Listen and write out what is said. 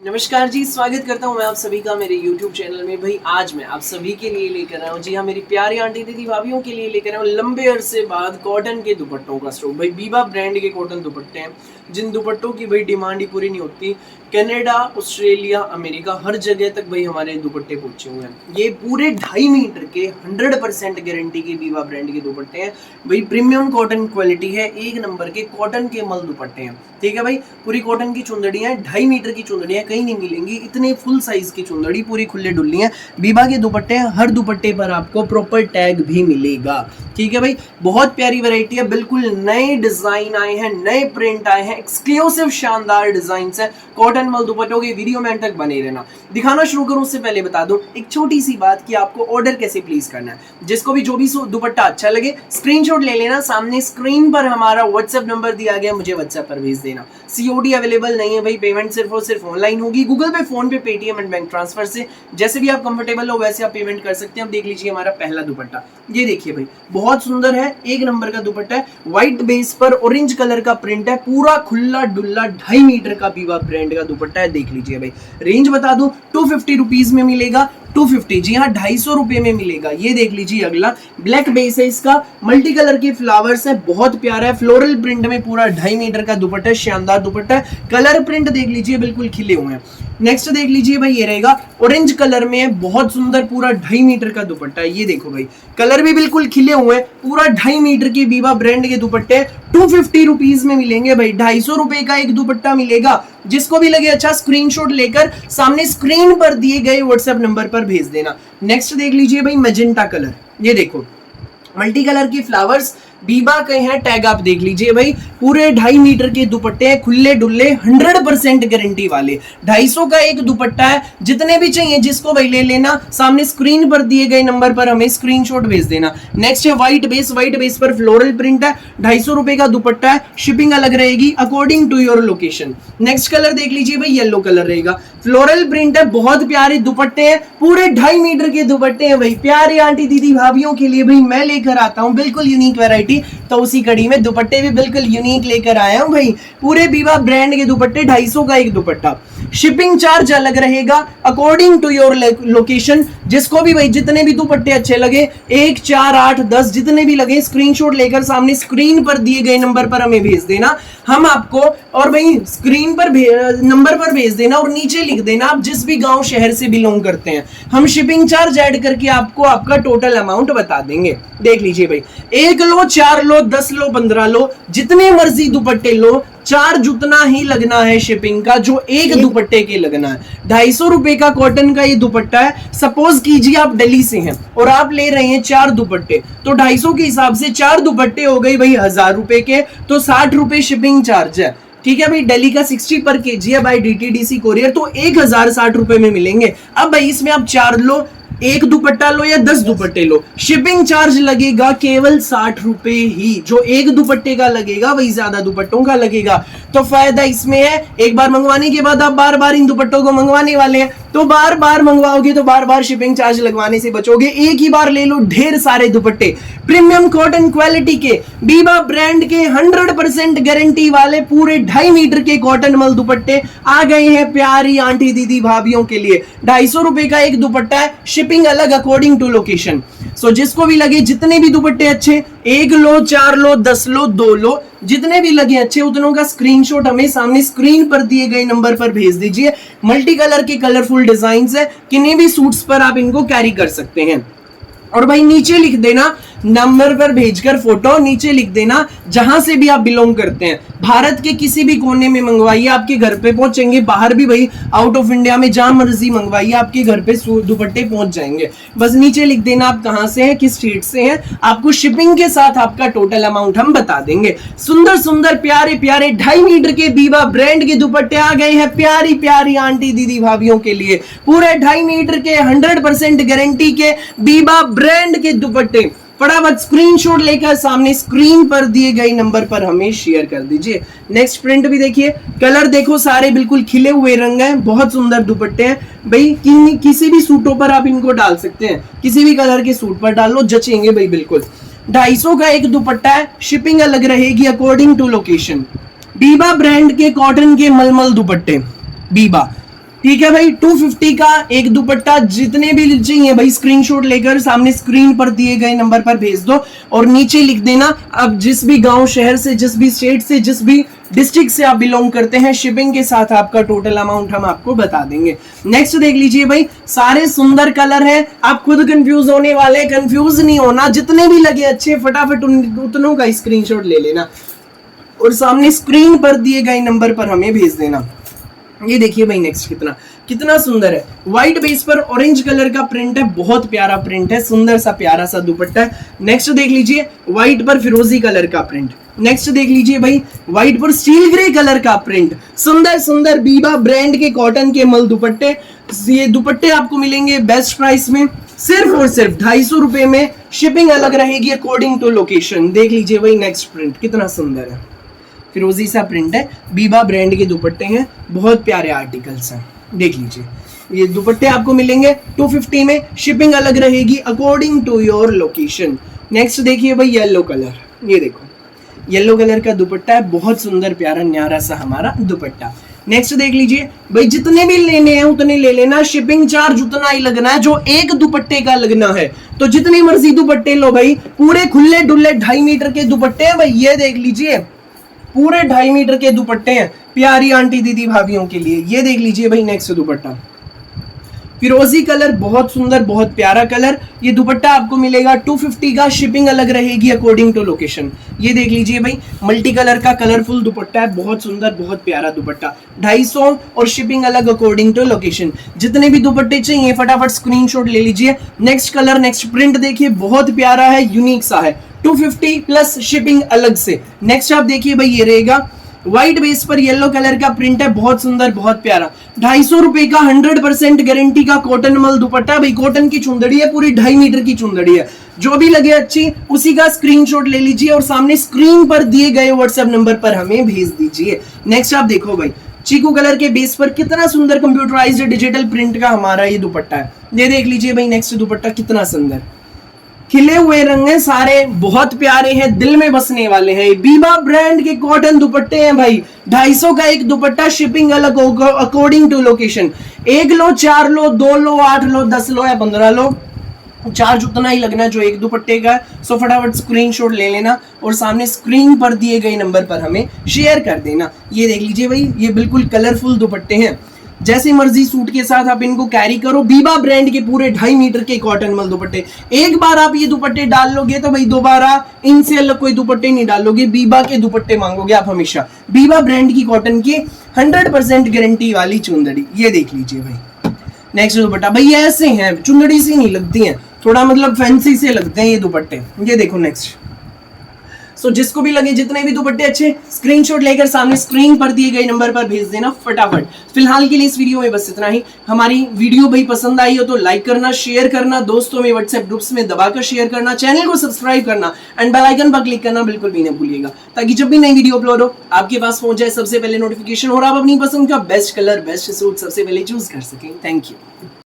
नमस्कार जी, स्वागत करता हूं मैं आप सभी का मेरे YouTube चैनल में। भाई आज मैं आप सभी के लिए लेकर आया हूं, जी हाँ, मेरी प्यारी आंटी दीदी भाभीियों के लिए लेकर आया हूं लंबे अरसे बाद कॉटन के दुपट्टों का स्टॉक। भाई बीबा ब्रांड के कॉटन दुपट्टे हैं, जिन दुपट्टों की भाई डिमांड ही पूरी नहीं होती। कनाडा, ऑस्ट्रेलिया, अमेरिका, हर जगह तक भाई हमारे दुपट्टे पहुंचे हुए हैं। ये पूरे 2.5 मीटर के 100% गारंटी के बीबा ब्रांड के दुपट्टे हैं। भाई प्रीमियम कॉटन क्वालिटी है, एक नंबर के कॉटन के मल दुपट्टे हैं। ठीक है भाई, पूरी कॉटन की चुंदड़ियां, 2.5 मीटर की चुंदड़ियां कहीं नहीं मिलेंगी, इतने फुल साइज की चुंदड़ी, पूरी खुले डुल्ली हैं। बीबा के दुपट्टे, हर दुपट्टे पर आपको प्रॉपर टैग भी मिलेगा। ठीक है भाई, बहुत प्यारी वैरायटी है, बिल्कुल नए डिजाइन आए हैं, नए प्रिंट आए हैं, एक्सक्लूसिव शानदार डिजाइन है कॉटन मल दुपट्टों के। वीडियो में तक बने रहना। दिखाना शुरू करूं उससे पहले बता दूं एक छोटी सी बात कि आपको ऑर्डर कैसे प्लेस करना है। जिसको भी जो भी दुपट्टा अच्छा लगे स्क्रीनशॉट ले लेना, सामने स्क्रीन पर हमारा व्हाट्सएप नंबर दिया गया, मुझे व्हाट्सएप पर भेज देना। सीओडी अवेलेबल नहीं है भाई, पेमेंट सिर्फ और सिर्फ ऑनलाइन होगी, गूगल पे, फोन पे, पेटीएम एंड बैंक ट्रांसफर से। जैसे भी आप कंफर्टेबल हो वैसे आप पेमेंट कर सकते हैं। अब देख लीजिए हमारा पहला दुपट्टा, ये देखिए भाई, बहुत सुंदर है, एक नंबर का दुपट्टा है। व्हाइट बेस पर ऑरेंज कलर का प्रिंट है, पूरा खुला डुल्ला 2.5 मीटर का बीबा ब्रांड का दुपट्टा है। देख लीजिए भाई, रेंज बता दूं 250 रुपीज में मिलेगा। 250, जी हाँ, 250 रुपए में मिलेगा। ये देख लीजिए, अगला ब्लैक बेस है, इसका मल्टी कलर के फ्लावर्स है, बहुत प्यारा है, फ्लोरल प्रिंट में पूरा 2.5 मीटर का दुपट्टा है, शानदार दुपट्टा है। कलर प्रिंट देख लीजिए, बिल्कुल खिले हुए हैं। नेक्स्ट देख लीजिए भाई, ये रहेगा ऑरेंज कलर में है, बहुत सुंदर, पूरा 2.5 मीटर का दुपट्टा है। ये देखो भाई, कलर भी बिल्कुल खिले हुए हैं, पूरा 2.5 मीटर के बीबा ब्रांड के दुपट्टे 250 रुपीज में मिलेंगे भाई। 250 रुपए का एक दुपट्टा मिलेगा। जिसको भी लगे अच्छा, स्क्रीनशॉट लेकर सामने स्क्रीन पर दिए गए व्हाट्सएप नंबर पर भेज देना। नेक्स्ट देख लीजिए भाई, मैजेंटा कलर, ये देखो मल्टी कलर की फ्लावर्स, बीबा के हैं, टैग आप देख लीजिए भाई, पूरे 2.5 मीटर के दुपट्टे हैं, खुले डुल्ले, 100% गारंटी वाले। 250 का एक दुपट्टा है, जितने भी चाहिए जिसको भाई ले लेना, सामने स्क्रीन पर दिए गए नंबर पर हमें स्क्रीनशॉट भेज देना। नेक्स्ट है व्हाइट बेस, व्हाइट बेस पर फ्लोरल प्रिंट है, 250 रुपए का दुपट्टा है, शिपिंग अलग रहेगी according to your location. Next colour देख लीजिए भाई, येलो कलर रहेगा, फ्लोरल प्रिंट है, बहुत प्यारे दुपट्टे हैं, पूरे 2.5 मीटर के दुपट्टे हैं भाई। प्यारे आंटी दीदी भाभीियों के लिए भाई मैं लेकर आता हूं बिल्कुल यूनिक वैरायटी, तो उसी कड़ी में दुपट्टे भी बिल्कुल यूनिक लेकर आया हूं भाई। पूरे बीबा ब्रांड के दुपट्टे, 250 का एक दुपट्टा, शिपिंग चार्ज अलग रहेगा अकॉर्डिंग टू योर लोकेशन। जिसको भी भाई जितने भी दुपट्टे अच्छे लगे, 1, 4, 8, 10 जितने भी लगे, स्क्रीनशॉट लेकर सामने स्क्रीन पर दिए गए नंबर पर हमें भेज देना, हम आपको, और भाई स्क्रीन पर नंबर पर भेज देना और नीचे लिख देना आप जिस भी गांव शहर से बिलोंग करते हैं। हम शिपिंग चार्ज ऐड करके आपको आपका टोटल अमाउंट बता देंगे। देख लीजिए भाई, 1 लो, 4 लो, 10 लो, 15 लो, जितने मर्जी दुपट्टे लो, चार्ज उतना ही लगना है शिपिंग का जो एक दुपट्टे के लगना है। 250 रुपए का कॉटन का ये दुपट्टा है। सपोज कीजिए आप दिल्ली से हैं और आप ले रहे हैं 4 दुपट्टे, तो 250 के हिसाब से 4 दुपट्टे हो गए भाई 1000 रुपए के, तो 60 रुपए शिपिंग चार्ज है। ठीक है भाई, दिल्ली का 60 पर केजी है बाई DTDC कोरियर, तो 1060 रुपए में मिलेंगे। अब भाई इसमें आप 4 लो, 1 दुपट्टा लो या 10 दुपट्टे लो, शिपिंग चार्ज लगेगा केवल 60 रुपए ही। जो एक दुपट्टे का लगेगा वही ज्यादा दुपट्टों का लगेगा। तो फायदा इसमें है, एक बार मंगवाने के बाद आप बार बार इन दुपट्टों को मंगवाने वाले हैं, तो बार बार मंगवाओगे तो बार बार शिपिंग चार्ज लगवाने से बचोगे। एक ही बार ले लो ढेर सारे दुपट्टे, प्रीमियम कॉटन क्वालिटी के, बीबा ब्रांड के, 100% गारंटी वाले, पूरे 2.5 मीटर के कॉटन मल दुपट्टे आ गए हैं प्यारी आंटी दीदी भाभीियों के लिए। 250 रुपए का एक दुपट्टा है, शिपिंग अलग अकॉर्डिंग टू लोकेशन। सो जिसको भी लगे, जितने भी दुपट्टे अच्छे, 1 लो, 4 लो, 10 लो, 2 लो, जितने भी लगे अच्छे उतनों का स्क्रीनशॉट हमें सामने स्क्रीन पर दिए गए नंबर पर भेज दीजिए। मल्टी कलर के कलरफुल डिजाइन्स है, किन्हीं भी सूट्स पर आप इनको कैरी कर सकते हैं। और भाई नीचे लिख देना नंबर पर भेजकर फोटो, नीचे लिख देना जहां से भी आप बिलोंग करते हैं। भारत के किसी भी कोने में मंगवाइए, आपके घर पे पहुंचेंगे। बाहर भी भाई आउट ऑफ इंडिया में जहां मर्जी मंगवाइए, आपके घर पे दुपट्टे पहुंच जाएंगे। बस नीचे लिख देना आप कहां से हैं, किस स्टेट से हैं, आपको शिपिंग के साथ आपका टोटल अमाउंट हम बता देंगे। सुंदर सुंदर प्यारे प्यारे 2.5 मीटर के बीबा ब्रांड के दुपट्टे आ गए हैं प्यारी प्यारी आंटी दीदी भाभीियों के लिए। पूरे 2.5 मीटर के 100% गारंटी के बीबा ब्रांड के दुपट्टे फटाफट स्क्रीनशॉट लेकर सामने स्क्रीन पर दिए गए नंबर पर हमें शेयर कर दीजिए। नेक्स्ट प्रिंट भी देखिए, कलर देखो, सारे बिल्कुल खिले हुए रंग हैं, बहुत सुंदर दुपट्टे हैं भाई। किसी भी सूटों पर आप इनको डाल सकते हैं, किसी भी कलर के सूट पर डाल लो, जचेंगे भाई बिल्कुल। 250 का एक दुपट्टा है, शिपिंग अलग रहेगी according to location. Biba brand के कॉटन के मलमल दुपट्टे, बीबा, ठीक है भाई, 250 का एक दुपट्टा। जितने भी चाहिए भाई स्क्रीनशॉट लेकर सामने स्क्रीन पर दिए गए नंबर पर भेज दो और नीचे लिख देना अब जिस भी गांव शहर से, जिस भी स्टेट से, जिस भी डिस्ट्रिक्ट से आप बिलोंग करते हैं, शिपिंग के साथ आपका टोटल अमाउंट हम आपको बता देंगे। नेक्स्ट देख लीजिए भाई, सारे सुंदर कलर हैं, आप खुद कंफ्यूज होने वाले, कंफ्यूज नहीं होना, जितने भी लगे अच्छे फटाफट उतनों का स्क्रीनशॉट ले लेना और सामने स्क्रीन पर दिए गए नंबर पर हमें भेज देना। ये देखिए भाई नेक्स्ट कितना कितना सुंदर है, व्हाइट बेस पर ऑरेंज कलर का प्रिंट है, बहुत प्यारा प्रिंट है, सुंदर सा प्यारा सा दुपट्टा है। नेक्स्ट देख लीजिए, व्हाइट पर फिरोजी कलर का प्रिंट। नेक्स्ट देख लीजिए भाई, व्हाइट पर स्टील ग्रे कलर का प्रिंट, सुंदर सुंदर बीबा ब्रांड के कॉटन के मल दुपट्टे। ये दुपट्टे आपको मिलेंगे बेस्ट प्राइस में, सिर्फ और सिर्फ 250 रुपए में, शिपिंग अलग रहेगी अकॉर्डिंग टू लोकेशन। देख लीजिए भाई नेक्स्ट प्रिंट कितना सुंदर है, फिरोजी सा प्रिंट है, बीबा ब्रांड के दुपट्टे हैं, बहुत प्यारे आर्टिकल्स हैं। देख लीजिए ये दुपट्टे आपको मिलेंगे 250 में, शिपिंग अलग रहेगी according to your location. Next देखिए भाई येलो कलर, ये देखो येलो कलर का दुपट्टा है, बहुत सुंदर प्यारा न्यारा सा हमारा दुपट्टा। नेक्स्ट देख लीजिए भाई, जितने भी लेने हैं उतने ले लेना, शिपिंग चार्ज उतना ही लगना है जो एक दुपट्टे का लगना है। तो जितनी मर्जी दुपट्टे लो भाई, पूरे खुले डुल्ले 2.5 मीटर के दुपट्टे हैं भाई, ये देख लीजिए पूरे 2.5 मीटर के दुपट्टे हैं प्यारी आंटी दीदी भाभियों के लिए। ये देख लीजिए भाई नेक्स्ट दुपट्टा, फिरोजी कलर, बहुत सुंदर बहुत प्यारा कलर। ये दुपट्टा आपको मिलेगा 250 का, शिपिंग अलग रहेगी अकॉर्डिंग टू लोकेशन। ये देख लीजिए भाई मल्टी कलर का कलरफुल दुपट्टा है, बहुत सुंदर बहुत प्यारा दुपट्टा, 250 और शिपिंग अलग अकॉर्डिंग टू लोकेशन। जितने भी दुपट्टे चाहिए फटाफट स्क्रीनशॉट ले लीजिए। नेक्स्ट कलर नेक्स्ट प्रिंट देखिए, बहुत प्यारा है, यूनिक सा है, 250 प्लस शिपिंग अलग से। नेक्स्ट आप देखिए भाई, ये रहेगा व्हाइट बेस पर येलो कलर का प्रिंट है, बहुत सुंदर बहुत प्यारा, 250 रुपए का 100% गारंटी का कॉटन मल दुपट्टा। भाई कॉटन की चुंदड़ी है, पूरी 2.5 मीटर की चुंदड़ी है, जो भी लगे अच्छी उसी का स्क्रीनशॉट ले लीजिए और सामने स्क्रीन पर दिए गए व्हाट्सएप नंबर पर हमें भेज दीजिए। नेक्स्ट आप देखो भाई, चीकू कलर के बेस पर कितना सुंदर कंप्यूटराइज्ड डिजिटल प्रिंट का हमारा ये दुपट्टा है। ये देख लीजिए भाई नेक्स्ट दुपट्टा कितना सुंदर, खिले हुए रंग हैं सारे, बहुत प्यारे हैं, दिल में बसने वाले हैं। बीबा ब्रांड के कॉटन दुपट्टे हैं भाई, 250 का एक दुपट्टा, शिपिंग अलग अकॉर्डिंग टू लोकेशन। 1 लो 4 लो 2 लो 8 लो 10 लो या 15 लो, चार्ज उतना ही लगना जो एक दुपट्टे का। सो फटाफट स्क्रीनशॉट ले लेना और सामने स्क्रीन पर दिए गए नंबर पर हमें शेयर कर देना। ये देख लीजिए भाई, ये बिल्कुल कलरफुल दुपट्टे हैं, जैसे मर्जी सूट के साथ आप इनको कैरी करो। बीबा ब्रांड के पूरे 2.5 मीटर के कॉटन मल दुपट्टे, एक बार आप ये दुपट्टे डाल लोगे तो भाई दोबारा इनसे अलग कोई दुपट्टे नहीं डालोगे, बीबा के दुपट्टे मांगोगे आप हमेशा। बीबा ब्रांड की कॉटन की 100% गारंटी वाली चुंदड़ी, ये देख लीजिए भाई। नेक्स्ट दुपट्टा भाई ऐसे हैं, चुंदड़ी सी नहीं लगती हैं, थोड़ा मतलब फैंसी से लगते हैं ये दुपट्टे। ये देखो नेक्स्ट। सो जिसको भी लगे, जितने भी दुपट्टे अच्छे, स्क्रीनशॉट लेकर सामने स्क्रीन पर दिए गए नंबर पर भेज देना फटाफट। फिलहाल के लिए इस वीडियो में बस इतना ही। हमारी वीडियो भाई पसंद आई हो तो लाइक करना, शेयर करना, दोस्तों में व्हाट्सएप ग्रुप्स में दबाकर शेयर करना, चैनल को सब्सक्राइब करना एंड बेल आइकन पर क्लिक करना बिल्कुल भी न भूलिएगा, ताकि जब भी नई वीडियो अपलोड हो आपके पास पहुंच जाए सबसे पहले नोटिफिकेशन और आप अपनी पसंद का बेस्ट कलर बेस्ट सूट सबसे पहले चूज कर सकें। Thank you.